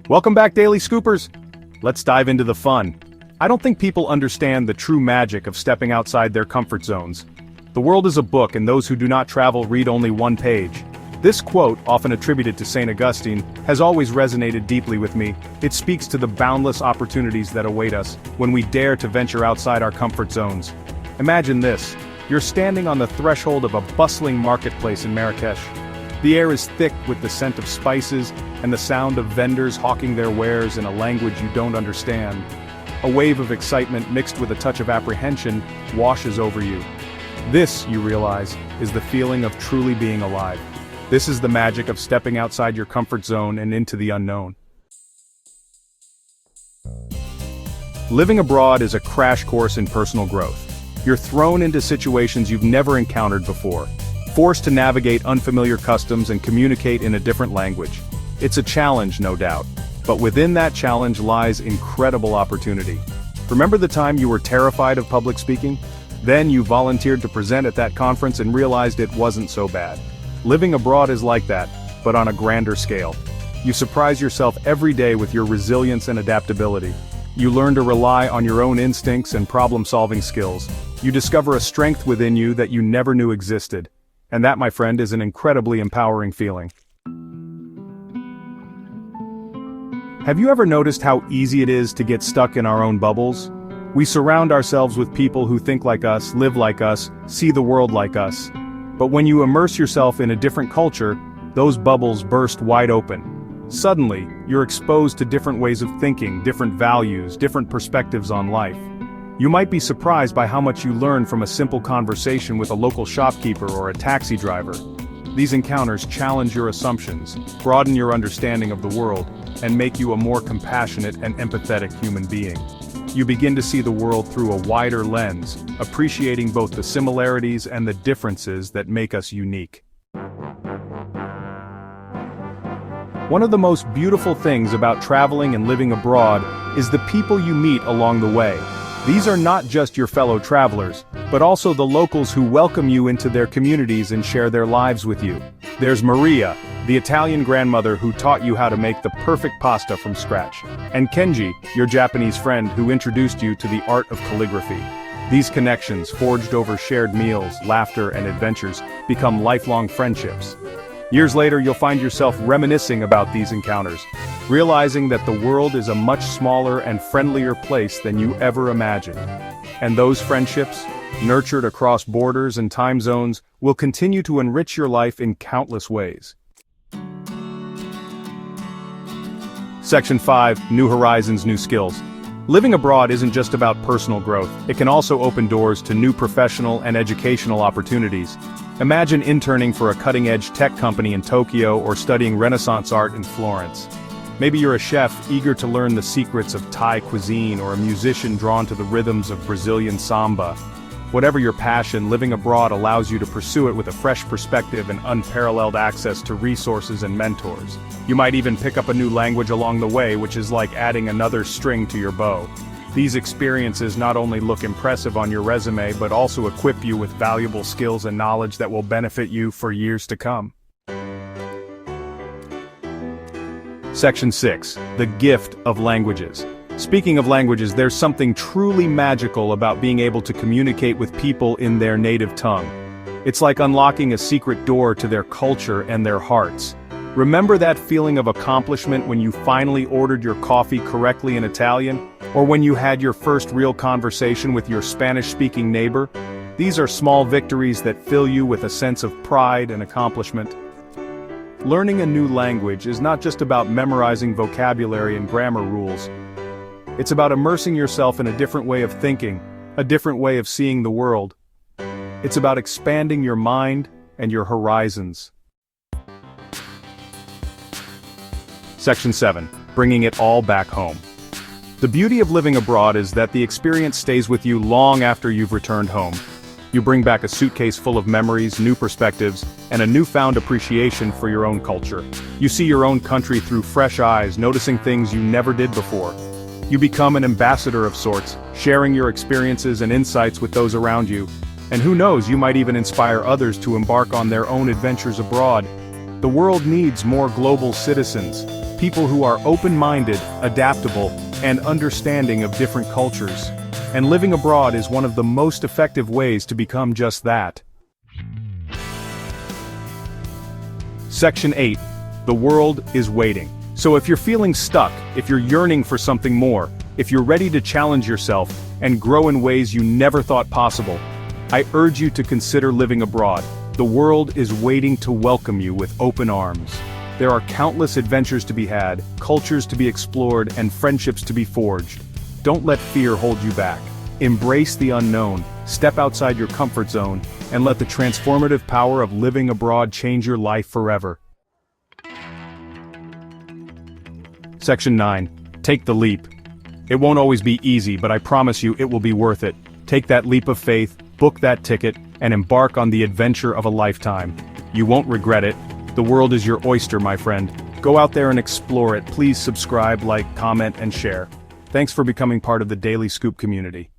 Welcome back, Daily Scoopers! Let's dive into the fun. I don't think people understand the true magic of stepping outside their comfort zones. The world is a book, and those who do not travel read only one page. This quote, often attributed to St. Augustine, has always resonated deeply with me. It speaks to the boundless opportunities that await us when we dare to venture outside our comfort zones. Imagine this. You're standing on the threshold of a bustling marketplace in Marrakesh. The air is thick with the scent of spices and the sound of vendors hawking their wares in a language you don't understand. A wave of excitement mixed with a touch of apprehension washes over you. This, you realize, is the feeling of truly being alive. This is the magic of stepping outside your comfort zone and into the unknown. Living abroad is a crash course in personal growth. You're thrown into situations you've never encountered before, forced to navigate unfamiliar customs and communicate in a different language. It's a challenge, no doubt, but within that challenge lies incredible opportunity. Remember the time you were terrified of public speaking? Then you volunteered to present at that conference and realized it wasn't so bad. Living abroad is like that, but on a grander scale. You surprise yourself every day with your resilience and adaptability. You learn to rely on your own instincts and problem-solving skills. You discover a strength within you that you never knew existed. And that, my friend, is an incredibly empowering feeling. Have you ever noticed how easy it is to get stuck in our own bubbles? We surround ourselves with people who think like us, live like us, see the world like us. But when you immerse yourself in a different culture, those bubbles burst wide open. Suddenly, you're exposed to different ways of thinking, different values, different perspectives on life. You might be surprised by how much you learn from a simple conversation with a local shopkeeper or a taxi driver. These encounters challenge your assumptions, broaden your understanding of the world, and make you a more compassionate and empathetic human being. You begin to see the world through a wider lens, appreciating both the similarities and the differences that make us unique. One of the most beautiful things about traveling and living abroad is the people you meet along the way. These are not just your fellow travelers, but also the locals who welcome you into their communities and share their lives with you. There's Maria, the Italian grandmother who taught you how to make the perfect pasta from scratch, and Kenji, your Japanese friend who introduced you to the art of calligraphy. These connections, forged over shared meals, laughter, and adventures, become lifelong friendships. Years later, you'll find yourself reminiscing about these encounters, realizing that the world is a much smaller and friendlier place than you ever imagined. And those friendships, nurtured across borders and time zones, will continue to enrich your life in countless ways. Section 5, New Horizons, New Skills. Living abroad isn't just about personal growth, it can also open doors to new professional and educational opportunities. Imagine interning for a cutting-edge tech company in Tokyo or studying Renaissance art in Florence. Maybe you're a chef eager to learn the secrets of Thai cuisine or a musician drawn to the rhythms of Brazilian samba. Whatever your passion, living abroad allows you to pursue it with a fresh perspective and unparalleled access to resources and mentors. You might even pick up a new language along the way, which is like adding another string to your bow. These experiences not only look impressive on your resume but also equip you with valuable skills and knowledge that will benefit you for years to come. Section 6, The Gift of Languages. Speaking of languages, there's something truly magical about being able to communicate with people in their native tongue. It's like unlocking a secret door to their culture and their hearts. Remember that feeling of accomplishment when you finally ordered your coffee correctly in Italian? Or when you had your first real conversation with your Spanish-speaking neighbor? These are small victories that fill you with a sense of pride and accomplishment. Learning a new language is not just about memorizing vocabulary and grammar rules. It's about immersing yourself in a different way of thinking, a different way of seeing the world. It's about expanding your mind and your horizons. Section 7, Bringing it all back home. The beauty of living abroad is that the experience stays with you long after you've returned home. You bring back a suitcase full of memories, new perspectives, and a newfound appreciation for your own culture. You see your own country through fresh eyes, noticing things you never did before. You become an ambassador of sorts, sharing your experiences and insights with those around you. And who knows, you might even inspire others to embark on their own adventures abroad. The world needs more global citizens, People who are open-minded, adaptable, and understanding of different cultures. And living abroad is one of the most effective ways to become just that. Section 8. The world is waiting. So if you're feeling stuck, if you're yearning for something more, if you're ready to challenge yourself and grow in ways you never thought possible, I urge you to consider living abroad. The world is waiting to welcome you with open arms. There are countless adventures to be had, cultures to be explored, and friendships to be forged. Don't let fear hold you back. Embrace the unknown, step outside your comfort zone, and let the transformative power of living abroad change your life forever. Section 9. Take the leap. It won't always be easy, but I promise you it will be worth it. Take that leap of faith, book that ticket, and embark on the adventure of a lifetime. You won't regret it. The world is your oyster, my friend. Go out there and explore it. Please subscribe, like, comment, and share. Thanks for becoming part of the Daily Scoop community.